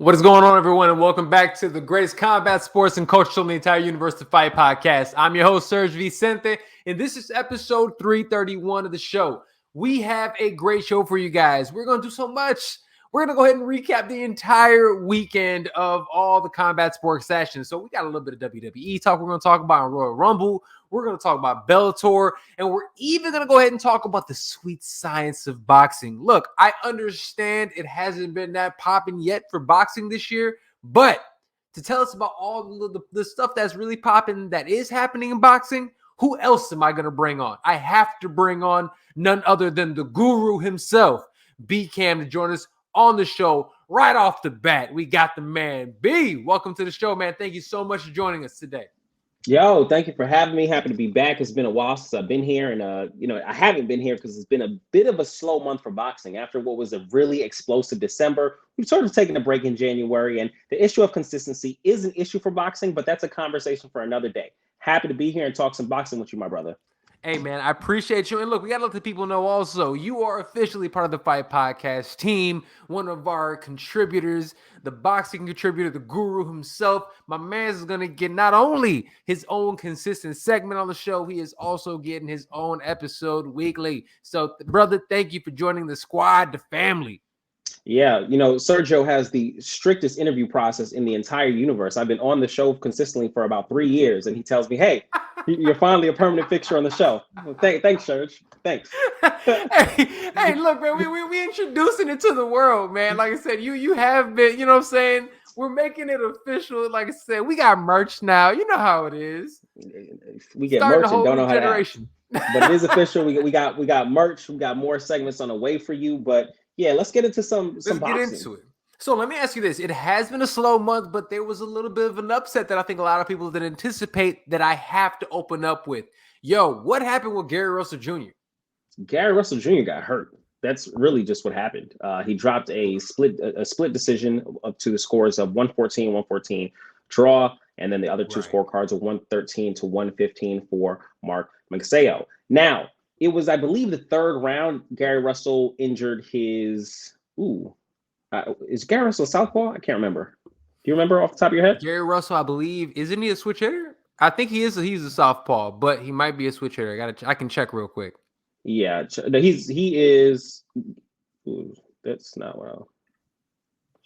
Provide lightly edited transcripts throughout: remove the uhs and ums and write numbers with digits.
What is going on, everyone, and welcome back to the greatest combat sports and culture show in the entire universe, the Fight Podcast. I'm your host, SERG VICENTE, and this is episode 331 of the show. We have a great show for you guys. We're going to do so much. We're going to go ahead and recap the entire weekend of all the combat sports sessions. So we got a little bit of WWE talk. We're going to talk about Royal Rumble. We're going to talk about Bellator, and we're even going to go ahead and talk about the sweet science of boxing. Look, I understand it hasn't been that popping yet for boxing this year, but to tell us about all the stuff that's really popping that is happening in boxing, who else am I going to bring on? I have to bring on none other than the guru himself, B-Cam, to join us on the show right off the bat. We got the man, B. Welcome to the show, man. Thank you so much for joining us today. Yo, thank you for having me. Happy to be back. It's been a while since I've been here, and I haven't been here because it's been a bit of a slow month for boxing. After what was a really explosive December, we've sort of taken a break in January, and the issue of consistency is an issue for boxing, but that's a conversation for another day. Happy to be here and talk some boxing with you, my brother. Hey, man, I appreciate you. And look, we got to let the people know also, you are officially part of the Fight Podcast team, one of our contributors, the boxing contributor, the guru himself. My man is going to get not only his own consistent segment on the show, he is also getting his own episode weekly. So, brother, thank you for joining the squad, the family. Yeah, Sergio has the strictest interview process in the entire universe. I've been on the show consistently for about 3 years, and he tells me, hey, you're finally a permanent fixture on the show. Well, thanks, Serge. Thanks. hey, look, man, we introducing it to the world, man. Like I said, you have been, you know what I'm saying? We're making it official. Like I said, we got merch now. You know how it is. We get merch and don't know how to act. But it is official. We got merch. We got more segments on the way for you. But yeah, let's get into some boxing. Get into it. So let me ask you this. It has been a slow month, but there was a little bit of an upset that I think a lot of people didn't anticipate that I have to open up with. Yo, what happened with Gary Russell Jr.? Gary Russell Jr. got hurt. That's really just what happened. He dropped a split decision up to the scores of 114 draw, and then the other two scorecards of 113 to 115 for Mark Magsayo. Now, it was, I believe, the third round. Gary Russell injured his. Is Gary Russell a southpaw? I can't remember. Do you remember off the top of your head? Gary Russell, I believe, isn't he a switch hitter? I think he is. He's a southpaw, but he might be a switch hitter. I can check real quick. Yeah, he is. That's not well.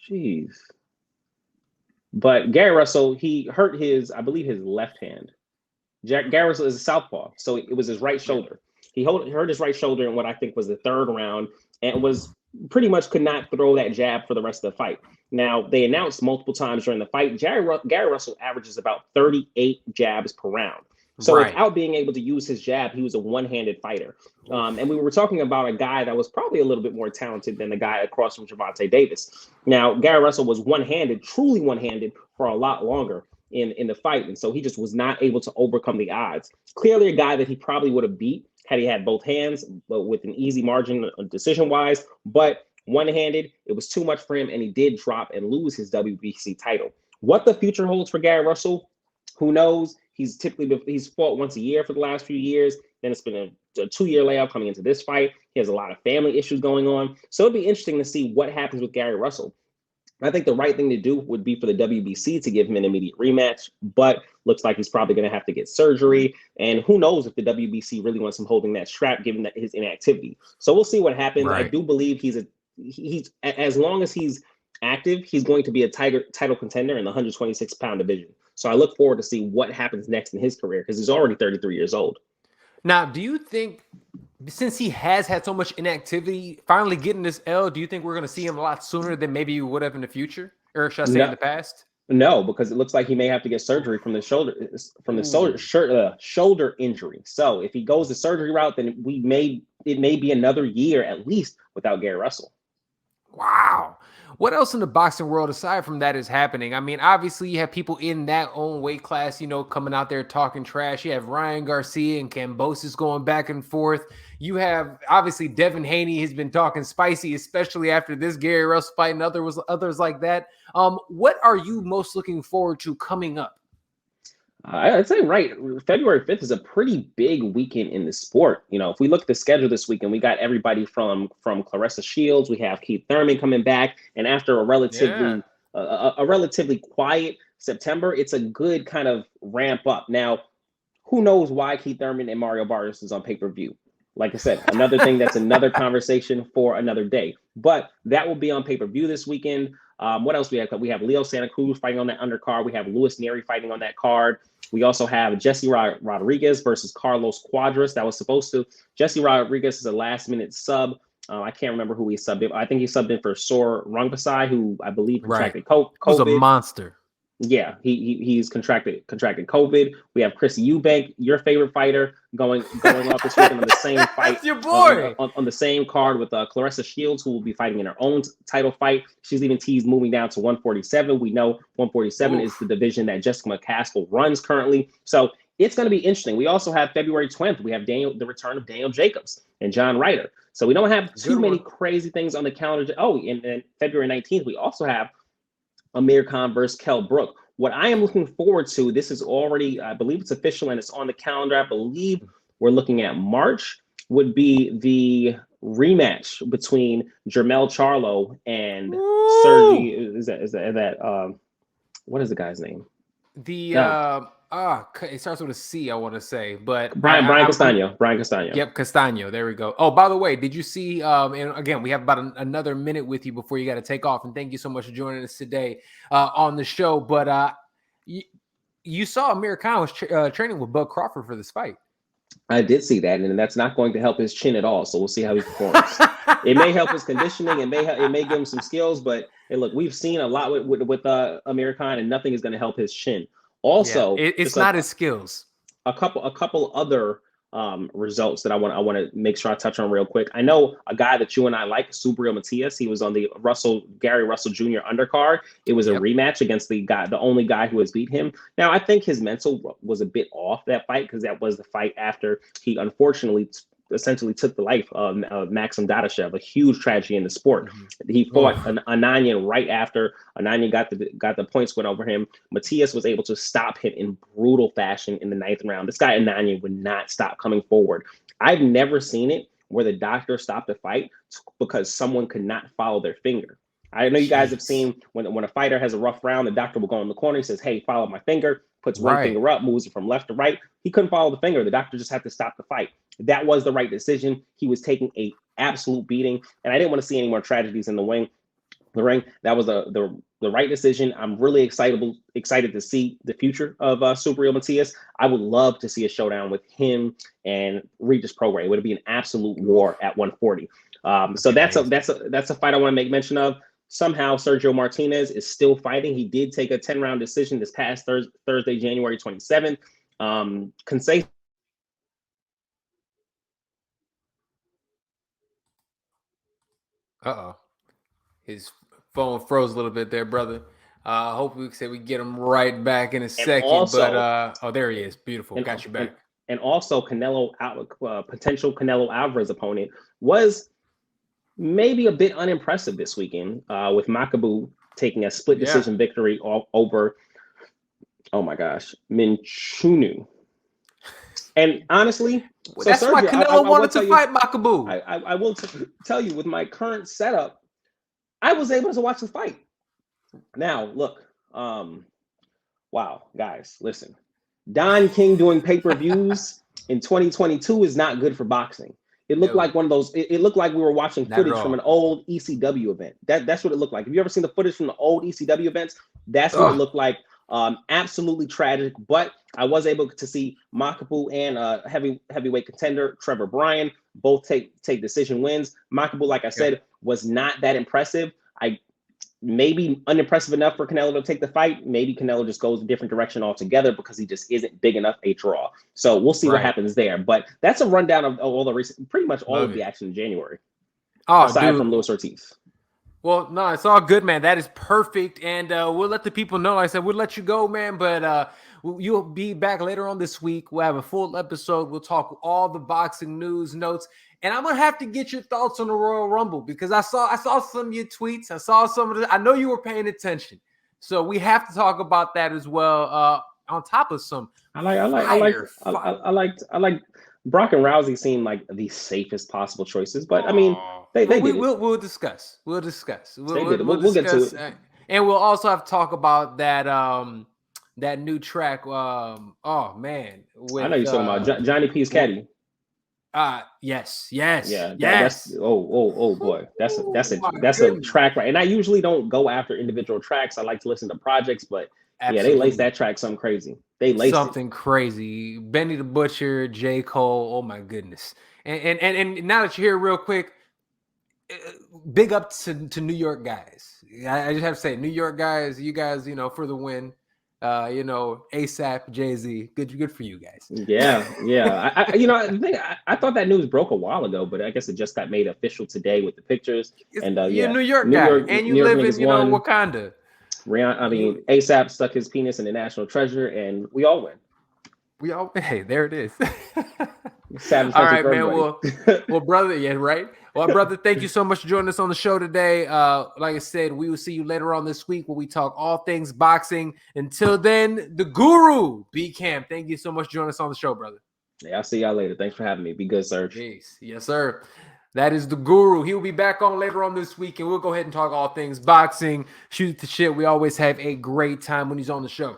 Jeez. But Gary Russell, he hurt I believe his left hand. Gary Russell is a southpaw, so it was his right shoulder. He hurt his right shoulder in what I think was the third round, and was pretty much could not throw that jab for the rest of the fight. Now, they announced multiple times during the fight, Gary Russell averages about 38 jabs per round. So without being able to use his jab, he was a one-handed fighter. And we were talking about a guy that was probably a little bit more talented than the guy across from Gervonta Davis. Now, Gary Russell was one-handed, truly one-handed, for a lot longer in the fight. And so he just was not able to overcome the odds. Clearly a guy that he probably would have beat had he had both hands, but with an easy margin decision-wise. But one-handed, it was too much for him, and he did drop and lose his WBC title. What the future holds for Gary Russell, who knows? He's fought once a year for the last few years. Then it's been a 2-year layoff coming into this fight. He has a lot of family issues going on. So it'd be interesting to see what happens with Gary Russell. I think the right thing to do would be for the WBC to give him an immediate rematch, but looks like he's probably going to have to get surgery. And who knows if the WBC really wants him holding that strap, given that his inactivity. So we'll see what happens. I do believe he's as long as he's active, he's going to be a title contender in the 126-pound division. So I look forward to see what happens next in his career, because he's already 33 years old. Now, do you think, since he has had so much inactivity, finally getting this L, do you think we're going to see him a lot sooner than maybe you would have in the future? Or should I say in the past? No, because it looks like he may have to get surgery from the shoulder injury. So if he goes the surgery route, then it may be another year at least without Gary Russell. Wow. What else in the boxing world aside from that is happening? I mean, obviously you have people in that own weight class, coming out there talking trash. You have Ryan Garcia and Kambosos going back and forth. You have, obviously, Devin Haney has been talking spicy, especially after this Gary Russell fight and others like that. What are you most looking forward to coming up? I'd say February 5th is a pretty big weekend in the sport. If we look at the schedule this weekend, we got everybody from Claressa Shields. We have Keith Thurman coming back. And after a relatively a relatively quiet September, it's a good kind of ramp up. Now, who knows why Keith Thurman and Mario Barrios is on pay-per-view? Like I said, another thing that's another conversation for another day. But that will be on pay-per-view this weekend. What else we have? We have Leo Santa Cruz fighting on that undercard. We have Luis Neri fighting on that card. We also have Jesse Rodriguez versus Carlos Cuadras. That was supposed to. Jesse Rodriguez is a last-minute sub. I can't remember who he subbed in. I think he subbed in for Sor Rungvisai, who I believe contracted COVID. He was a monster. Yeah, he's contracted COVID. We have Chris Eubank, your favorite fighter, going off this weekend on the same fight. That's your boy. On the same card with Clarissa Shields, who will be fighting in her own title fight. She's even teased moving down to 147. We know 147 is the division that Jessica McCaskill runs currently. So it's going to be interesting. We also have February 20th. We have the return of Daniel Jacobs and John Ryder. So we don't have too many crazy things on the calendar. Oh, and February 19th, we also have Amir Khan versus Kell Brook. What I am looking forward to, this is already, I believe it's official and it's on the calendar. I believe we're looking at March, would be the rematch between Jermell Charlo and Sergi. Is that what is the guy's name? It starts with a C, I want to say, but Brian Castano. Brian Castano. Yep, Castano. There we go. Oh, by the way, did you see? And again, we have about another minute with you before you got to take off. And thank you so much for joining us today on the show. But you saw Amir Khan was training with Bud Crawford for this fight. I did see that, and that's not going to help his chin at all. So we'll see how he performs. It may help his conditioning. It may give him some skills. But hey, look, we've seen a lot with Amir Khan, and nothing is going to help his chin. Also, it's not his skills. A couple other results that I want to make sure I touch on real quick. I know a guy that you and I like, Subriel Matias. He was on the Gary Russell Jr. undercard. It was a rematch against the only guy who has beat him. Now, I think his mental was a bit off that fight because that was the fight after he unfortunately essentially took the life of Maxim Dadashev, a huge tragedy in the sport. He fought Ananya right after. Ananya got the points went over him. Matias was able to stop him in brutal fashion in the 9th round. This guy Ananya would not stop coming forward. I've never seen it where the doctor stopped a fight because someone could not follow their finger. I know you guys have seen when a fighter has a rough round, the doctor will go in the corner. He says, "Hey, follow my finger." Puts one finger up, moves it from left to right. He couldn't follow the finger. The doctor just had to stop the fight. That was the right decision. He was taking a absolute beating, and I didn't want to see any more tragedies in the ring. That was the right decision. I'm really excited to see the future of Subriel Matias. I would love to see a showdown with him and Regis Prograis. It would be an absolute war at 140. So that's a fight I want to make mention of. Somehow Sergio Martinez is still fighting. He did take a 10-round decision this past Thursday, January 27th. His phone froze a little bit there, brother. Hopefully we get him right back in a second. Also, but there he is. Beautiful. Got you back. And also potential Canelo Alvarez opponent was maybe a bit unimpressive this weekend with Makabu taking a split decision victory over, oh my gosh, Minchunu. And honestly, that's why Canelo wanted to fight Makabu. I will tell you, with my current setup, I was able to watch the fight. Now, look, wow, guys, listen. Don King doing pay-per-views in 2022 is not good for boxing. It looked like one of those. It looked like we were watching footage from an old ECW event. That's what it looked like. Have you ever seen the footage from the old ECW events? That's what it looked like. Absolutely tragic. But I was able to see Makabu and heavyweight contender Trevor Bryan both take decision wins. Makabu, like I said, was not that impressive. Maybe unimpressive enough for Canelo to take the fight. Maybe Canelo just goes a different direction altogether because he just isn't big enough a draw. So we'll see what happens there. But that's a rundown of all the recent, pretty much all of the action in January. Aside from Luis Ortiz. Well, no, it's all good, man. That is perfect. And we'll let the people know. Like I said, we'll let you go, man. But you'll be back later on this week. We'll have a full episode. We'll talk all the boxing news, notes. And I'm gonna have to get your thoughts on the Royal Rumble because I saw some of your tweets. I saw some of the. I know you were paying attention, so we have to talk about that as well. On top of some, I like Brock and Rousey seem like the safest possible choices, but I mean, we'll discuss. We'll get to it. And we'll also have to talk about that new track. Oh man, I with know you're talking about Johnny P's Caddy. Yes. Yeah, that's oh boy, that's My a goodness. track, right? And I usually don't go after individual tracks. I like to listen to projects, but yeah, they laced Absolutely. that track something crazy. They laced it. Something crazy. Benny the Butcher, J. Cole. Oh my goodness. And now that you're here real quick, big up to New York guys. I just have to say, New York guys, you guys, for the win. ASAP, Jay-Z, good for you guys. Yeah. I thought that news broke a while ago, but I guess it just got made official today with the pictures. And You're a yeah, New York guy, and you New York live in, niggas won. Wakanda. ASAP stuck his penis in the national treasure, and we all win. Hey, there it is. All Satisfaction right, for man. everybody. Well, brother, yeah, right. Well, brother, thank you so much for joining us on the show today. Like I said, we will see you later on this week where we talk all things boxing. Until then, the Guru, B Cam. Thank you so much for joining us on the show, brother. Yeah, I'll see y'all later. Thanks for having me. Be good, Serge. Peace. Yes, sir. That is the Guru. He'll be back on later on this week, and we'll go ahead and talk all things boxing, shoot the shit. We always have a great time when he's on the show.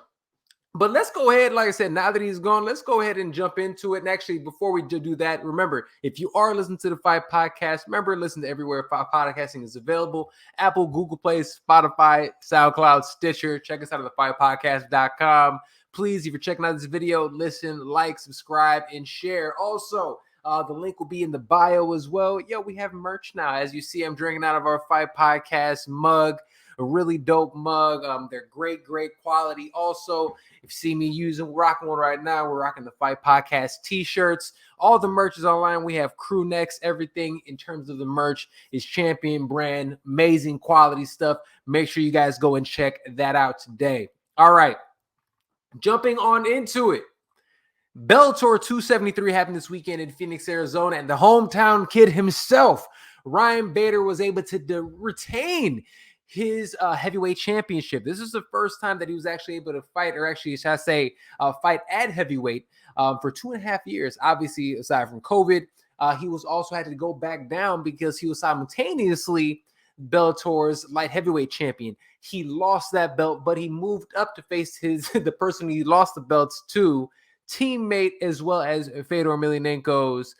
But let's go ahead, like I said, now that he's gone, let's go ahead and jump into it. And actually, before we do that, remember, if you are listening to the Fight Podcast, remember, listen to everywhere podcasting is available. Apple, Google Play, Spotify, SoundCloud, Stitcher. Check us out at thefightpodcast.com. Please, if you're checking out this video, listen, like, subscribe, and share. Also, the link will be in the bio as well. Yo, we have merch now. As you see, I'm drinking out of our Fight Podcast mug. A really dope mug. They're great quality. Also, if you see me rocking one right now, we're rocking the Fight Podcast t-shirts. All the merch is online. We have crew necks. Everything in terms of the merch is champion brand, amazing quality stuff. Make sure you guys go and check that out today. All right, jumping on into it. Bellator 273 happened this weekend in Phoenix, Arizona, and the hometown kid himself, Ryan Bader, was able to retain his heavyweight championship. This is the first time that he was actually able to fight, or actually, should I say, fight at heavyweight for 2.5 years. Obviously, aside from COVID, he was also had to go back down because he was simultaneously Bellator's light heavyweight champion. He lost that belt, but he moved up to face the person he lost the belts to, teammate as well as Fedor Emelianenko's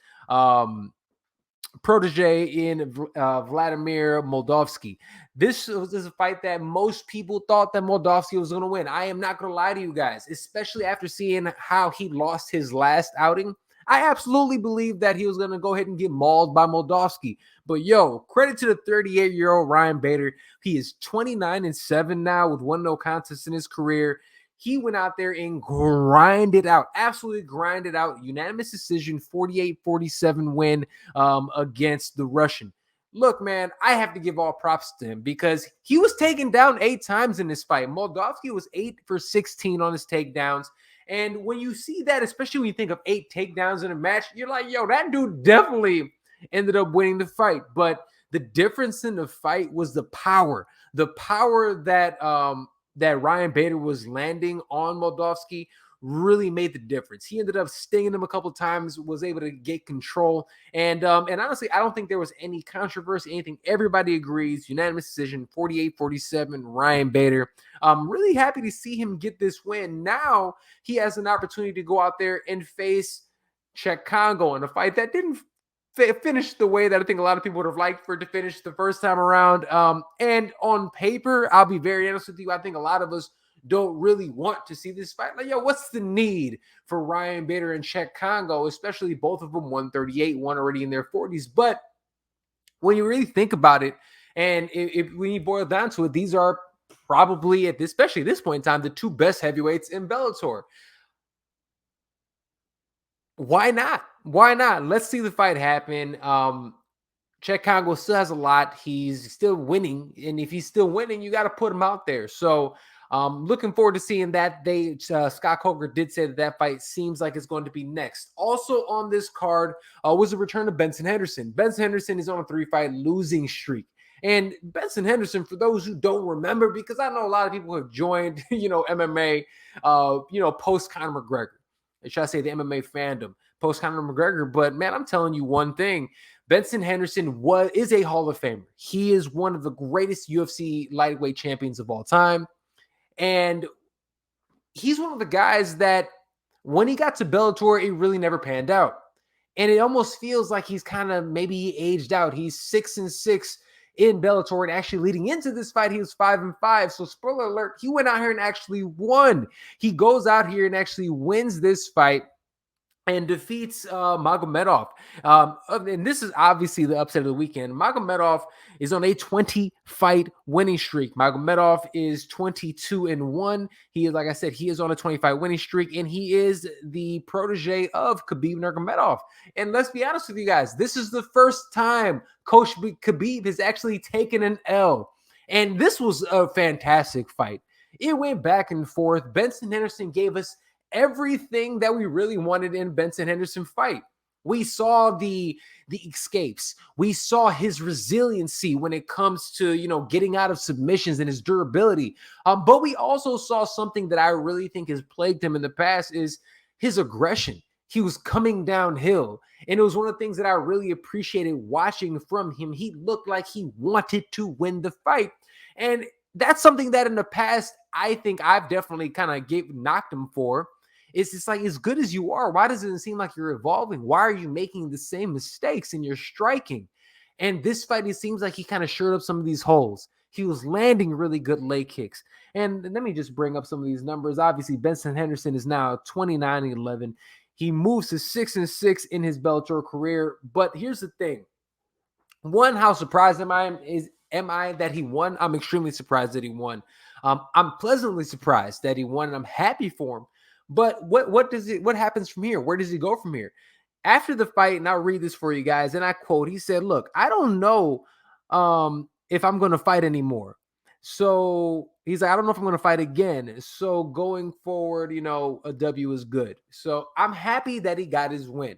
protege in Vladimir Moldavsky. This was a fight that most people thought that Moldavsky was going to win. I am not going to lie to you guys, especially after seeing how he lost his last outing. I absolutely believe that he was going to go ahead and get mauled by Moldavsky. But yo, credit to the 38-year-old Ryan Bader. He is 29-7 now with 1 no contest in his career. He went out there and grinded out, absolutely grinded out. Unanimous decision, 48-47 win against the Russian. Look, man, I have to give all props to him because he was taken down 8 times in this fight. Moldavsky was 8 for 16 on his takedowns. And when you see that, especially when you think of 8 takedowns in a match, you're like, yo, that dude definitely ended up winning the fight. But the difference in the fight was the power that that Ryan Bader was landing on Moldavsky really made the difference. He ended up stinging him a couple of times, was able to get control. And honestly, I don't think there was any controversy, anything. Everybody agrees. Unanimous decision, 48-47, Ryan Bader. I'm really happy to see him get this win. Now he has an opportunity to go out there and face Czech Congo in a fight that didn't finish the way that I think a lot of people would have liked for it to finish the first time around. And on paper, I'll be very honest with you, I think a lot of us don't really want to see this fight. Like, yo, what's the need for Ryan Bader and Czech Congo, especially both of them 138, one already in their 40s. But when you really think about it, and when you boil down to it, these are probably, especially at this point in time, the 2 best heavyweights in Bellator. Why not? Why not? Let's see the fight happen. Czech Congo still has a lot. He's still winning. And if he's still winning, you got to put him out there. So looking forward to seeing that. Scott Coker did say that fight seems like it's going to be next. Also on this card was a return of Benson Henderson. Benson Henderson is on a 3-fight losing streak. And Benson Henderson, for those who don't remember, because I know a lot of people have joined, MMA, post Conor McGregor. should I say the MMA fandom post Conor McGregor. But man, I'm telling you one thing. Benson Henderson is a Hall of Famer. He is one of the greatest UFC lightweight champions of all time. And he's one of the guys that when he got to Bellator, it really never panned out. And it almost feels like he's kind of maybe aged out. He's 6-6 in Bellator, and actually leading into this fight, he was 5-5. So spoiler alert, he went out here and actually won. He goes out here and actually wins this fight and defeats Magomedov. And this is obviously the upset of the weekend. Magomedov is on a 20-fight winning streak. Magomedov is 22-1. He is, like I said, he is on a 20-fight winning streak, and he is the protege of Khabib Nurmagomedov. And let's be honest with you guys, this is the first time Coach Khabib has actually taken an L. And this was a fantastic fight. It went back and forth. Benson Henderson gave us everything that we really wanted in Benson Henderson fight. We saw the escapes. We saw his resiliency when it comes to, getting out of submissions and his durability. But we also saw something that I really think has plagued him in the past is his aggression. He was coming downhill. And it was one of the things that I really appreciated watching from him. He looked like he wanted to win the fight. And that's something that in the past, I think I've definitely kind of knocked him for. It's just like, as good as you are, why doesn't it seem like you're evolving? Why are you making the same mistakes in your striking? And this fight, it seems like he kind of shored up some of these holes. He was landing really good leg kicks. And let me just bring up some of these numbers. Obviously, Benson Henderson is now 29-11. He moves to 6-6 in his Bellator career. But here's the thing. One, how surprised am I that he won? I'm extremely surprised that he won. I'm pleasantly surprised that he won, and I'm happy for him. But what happens from here? Where does he go from here? After the fight, and I'll read this for you guys, and I quote, he said, look, I don't know if I'm going to fight anymore. So he's like, I don't know if I'm going to fight again. So going forward, a W is good. So I'm happy that he got his win.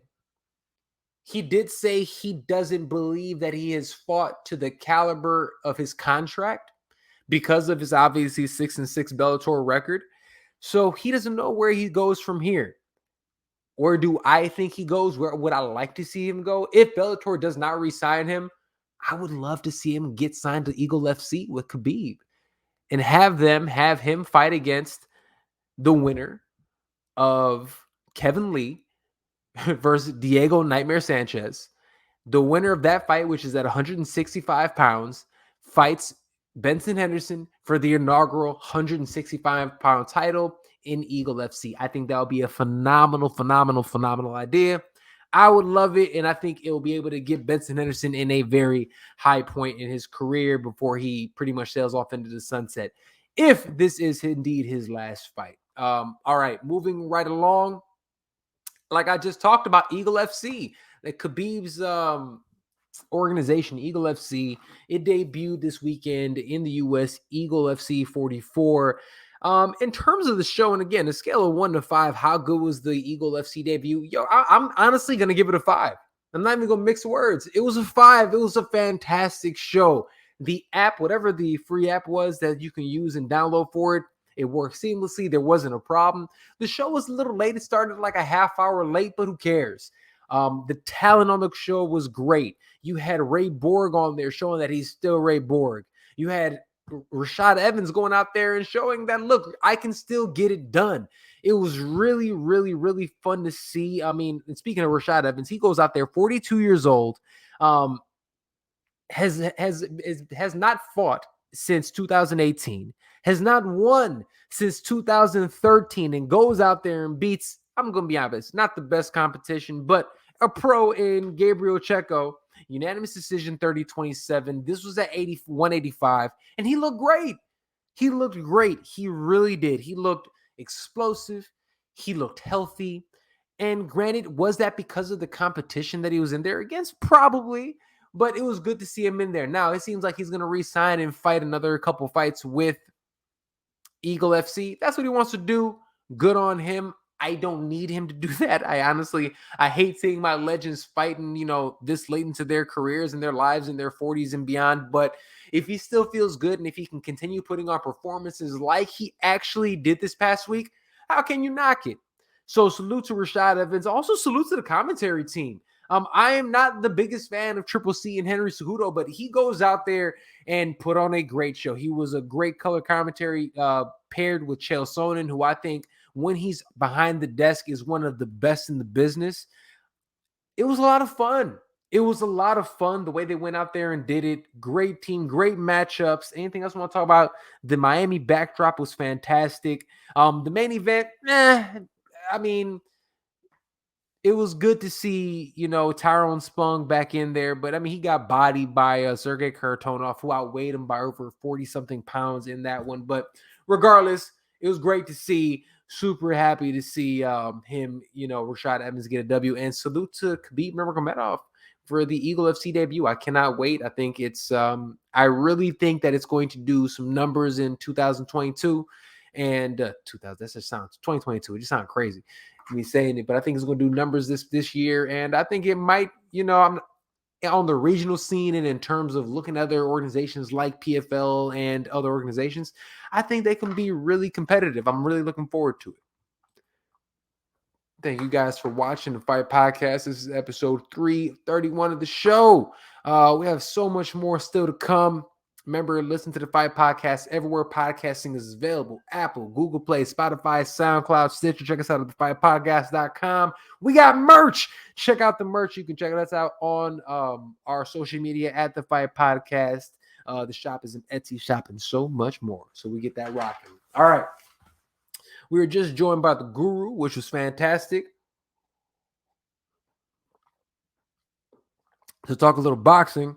He did say he doesn't believe that he has fought to the caliber of his contract because of his obviously 6-6 Bellator record. So he doesn't know where he goes from here. Where do I think he goes? Where would I like to see him go? If Bellator does not re-sign him, I would love to see him get signed to Eagle FC with Khabib and have him fight against the winner of Kevin Lee versus Diego Nightmare Sanchez. The winner of that fight, which is at 165 pounds, fights Benson Henderson for the inaugural 165-pound title in Eagle FC. I think that would be a phenomenal idea. I would love it, and I think it will be able to get Benson Henderson in a very high point in his career before he pretty much sails off into the sunset, if this is indeed his last fight. All right, moving right along. Like I just talked about, Eagle FC, like Khabib's organization, Eagle FC, it debuted this weekend in the US, Eagle FC 44. In terms of the show, and again, a scale of 1 to 5, how good was the Eagle FC debut? I'm honestly going to give it a 5. I'm not even going to mix words. It was a 5. It was a fantastic show. The app, whatever the free app was that you can use and download for it, it worked seamlessly. There wasn't a problem. The show was a little late. It started like a half hour late, but who cares? The talent on the show was great. You had Ray Borg on there showing that he's still Ray Borg. You had Rashad Evans going out there and showing that, look, I can still get it done. It was really, really, really fun to see. I mean, and speaking of Rashad Evans, he goes out there, 42 years old, has not fought since 2018, has not won since 2013, and goes out there and beats, I'm going to be honest, not the best competition, but a pro in Gabriel Checo. Unanimous decision, 30-27. This was at 185, and he looked great. He looked great. He really did. He looked explosive. He looked healthy. And granted, was that because of the competition that he was in there against? Probably, but it was good to see him in there. Now, it seems like he's going to re-sign and fight another couple fights with Eagle FC. That's what he wants to do. Good on him. I don't need him to do that. I hate seeing my legends fighting, this late into their careers and their lives in their 40s and beyond. But if he still feels good and if he can continue putting on performances like he actually did this past week, how can you knock it? So salute to Rashad Evans. Also salute to the commentary team. I am not the biggest fan of Triple C and Henry Cejudo, but he goes out there and put on a great show. He was a great color commentary paired with Chael Sonnen, who I think when he's behind the desk is one of the best in the business. It was a lot of fun. It was a lot of fun the way they went out there and did it. Great team, great matchups. Anything else I want to talk about? The Miami backdrop was fantastic. The main event, I mean, it was good to see, Tyrone Spong back in there, but I mean, he got bodied by Sergey Kharitonov, who outweighed him by over 40-something pounds in that one. But regardless, it was great to see. Super happy to see him, Rashad Evans get a W. And salute to Khabib Nurmagomedov for the Eagle FC debut. I cannot wait. I think I really think that it's going to do some numbers in 2022 and 2000. That just sounds 2022. It just sounds crazy me saying it, but I think it's going to do numbers this year, and I think it might, I'm on the regional scene and in terms of looking at other organizations like PFL and other organizations, I think they can be really competitive. I'm really looking forward to it. Thank you guys for watching the Fight Podcast. This is episode 331 of the show. We have so much more still to come. Remember, listen to the Fight Podcast everywhere podcasting is available. Apple, Google Play, Spotify, SoundCloud, Stitcher. Check us out at thefightpodcast.com. We got merch. Check out the merch. You can check us out on our social media at the Fight Podcast. The shop is an Etsy shop and so much more. So we get that rocking. All right. We were just joined by the Guru, which was fantastic, to talk a little boxing.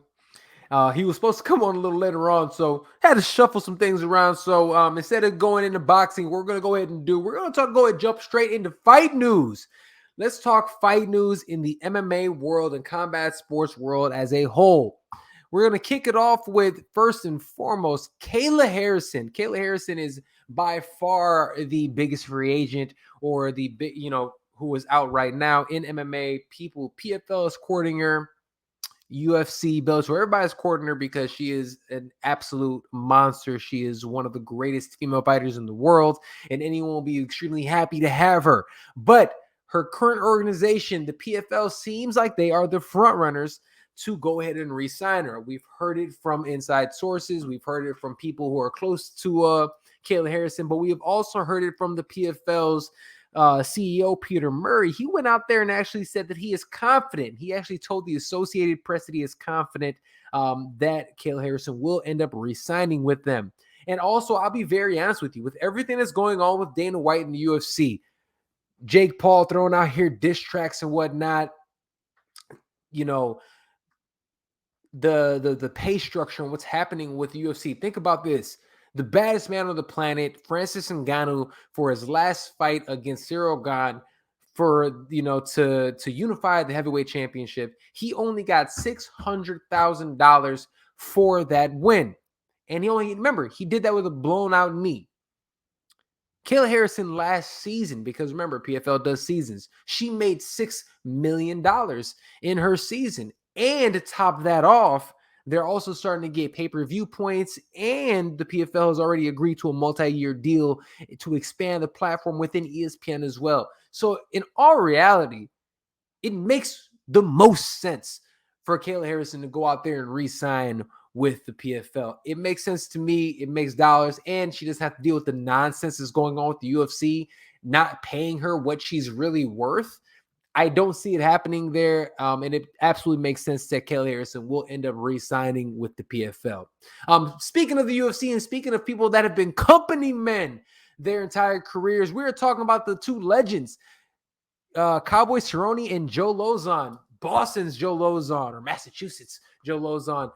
He was supposed to come on a little later on, so had to shuffle some things around. So instead of going into boxing, we're going to go ahead and jump straight into fight news. Let's talk fight news in the MMA world and combat sports world as a whole. We're going to kick it off with, first and foremost, Kayla Harrison. Kayla Harrison is by far the biggest free agent, or the big, who is out right now in MMA. PFL is courting her. UFC, Bellator, everybody's courting her because she is an absolute monster. She is one of the greatest female fighters in the world, and anyone will be extremely happy to have her. But her current organization, the PFL, seems like they are the front runners to go ahead and re-sign her. We've heard it from inside sources. We've heard it from people who are close to Kayla Harrison, but we have also heard it from the PFL's CEO Peter Murray. He went out there and actually said that he is confident. He actually told the Associated Press that he is confident that Kayla Harrison will end up re-signing with them. And also, I'll be very honest with you, with everything that's going on with Dana White in the UFC, Jake Paul throwing out here diss tracks and whatnot, the pay structure and what's happening with the UFC. Think about this. The baddest man on the planet, Francis Ngannou, for his last fight against Cyril Gane, to unify the heavyweight championship, he only got $600,000 for that win. And he did that with a blown out knee. Kayla Harrison last season, because remember, PFL does seasons, she made $6 million in her season. And to top that off, they're also starting to get pay-per-view points, and the PFL has already agreed to a multi-year deal to expand the platform within ESPN as well. So in all reality, it makes the most sense for Kayla Harrison to go out there and re-sign with the PFL. It makes sense to me. It makes dollars, and she doesn't have to deal with the nonsense that's going on with the UFC, not paying her what she's really worth. I don't see it happening there, and it absolutely makes sense that Kayla Harrison will end up re-signing with the PFL. Speaking of the UFC and speaking of people that have been company men their entire careers, we're talking about the two legends, Cowboy Cerrone and Joe Lauzon, Boston's Joe Lauzon, or Massachusetts Joe Lauzon.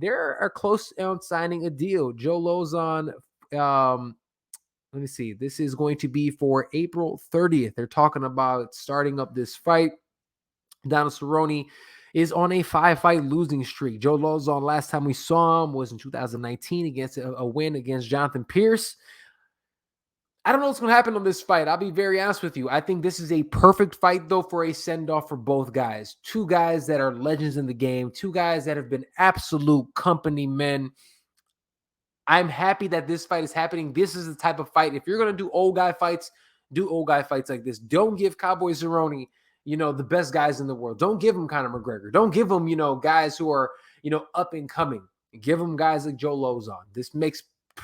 They are close on signing a deal. Joe Lauzon, let me see. This is going to be for April 30th. They're talking about starting up this fight. Donald Cerrone is on a 5-fight losing streak. Joe Lauzon, last time we saw him was in 2019 against a win against Jonathan Pierce. I don't know what's going to happen on this fight. I'll be very honest with you. I think this is a perfect fight, though, for a send-off for both guys. Two guys that are legends in the game. Two guys that have been absolute company men. I'm happy that this fight is happening. This is the type of fight. If you're going to do old guy fights, do old guy fights like this. Don't give Cowboy Cerrone, the best guys in the world. Don't give him Conor McGregor. Don't give him, guys who are, up and coming. Give him guys like Joe Lozon. This makes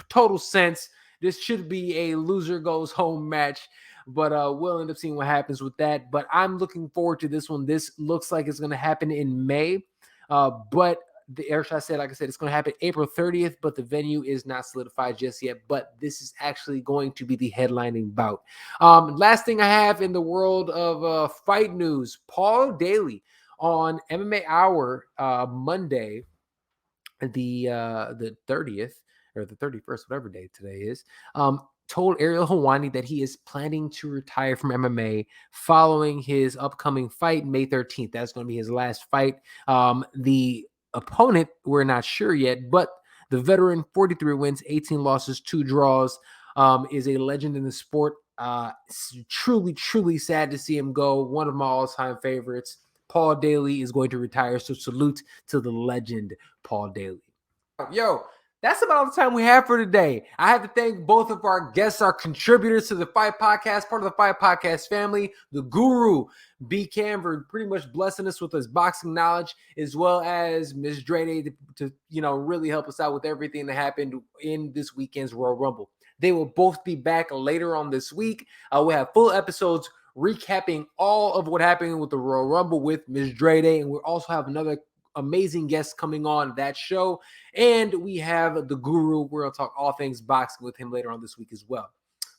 total sense. This should be a loser goes home match, but we'll end up seeing what happens with that. But I'm looking forward to this one. This looks like it's going to happen in May, but the airshot said, like I said, it's going to happen April 30th, but the venue is not solidified just yet. But this is actually going to be the headlining bout. Last thing I have in the world of fight news: Paul Daly on MMA Hour Monday, the 30th or the 31st, whatever day today is, told Ariel Helwani that he is planning to retire from MMA following his upcoming fight May 13th. That's going to be his last fight. The opponent, we're not sure yet, but the veteran, 43 wins, 18 losses, 2 draws, is a legend in the sport. Truly sad to see him go. One of my all-time favorites. Paul Daly is going to retire, so salute to the legend, Paul Daly. Yo, that's about all the time we have for today. I have to thank both of our guests, our contributors to the Fight Podcast, part of the Fight Podcast family, the Guru, B. Cam, for pretty much blessing us with his boxing knowledge, as well as Ms. Drede to really help us out with everything that happened in this weekend's Royal Rumble. They will both be back later on this week. We'll have full episodes recapping all of what happened with the Royal Rumble with Ms. Drede, and we'll also have another amazing guests coming on that show. And we have the Guru. We're going to talk all things boxing with him later on this week as well.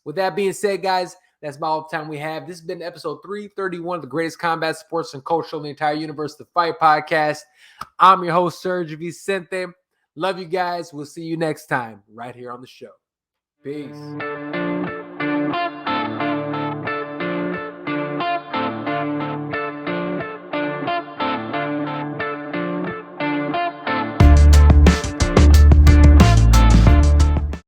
With that being said, guys, that's about all the time we have. This has been episode 331 of the greatest combat sports and culture in the entire universe, the Fight Podcast. I'm your host, SERG VICENTE. Love you guys. We'll see you next time right here on the show. Peace.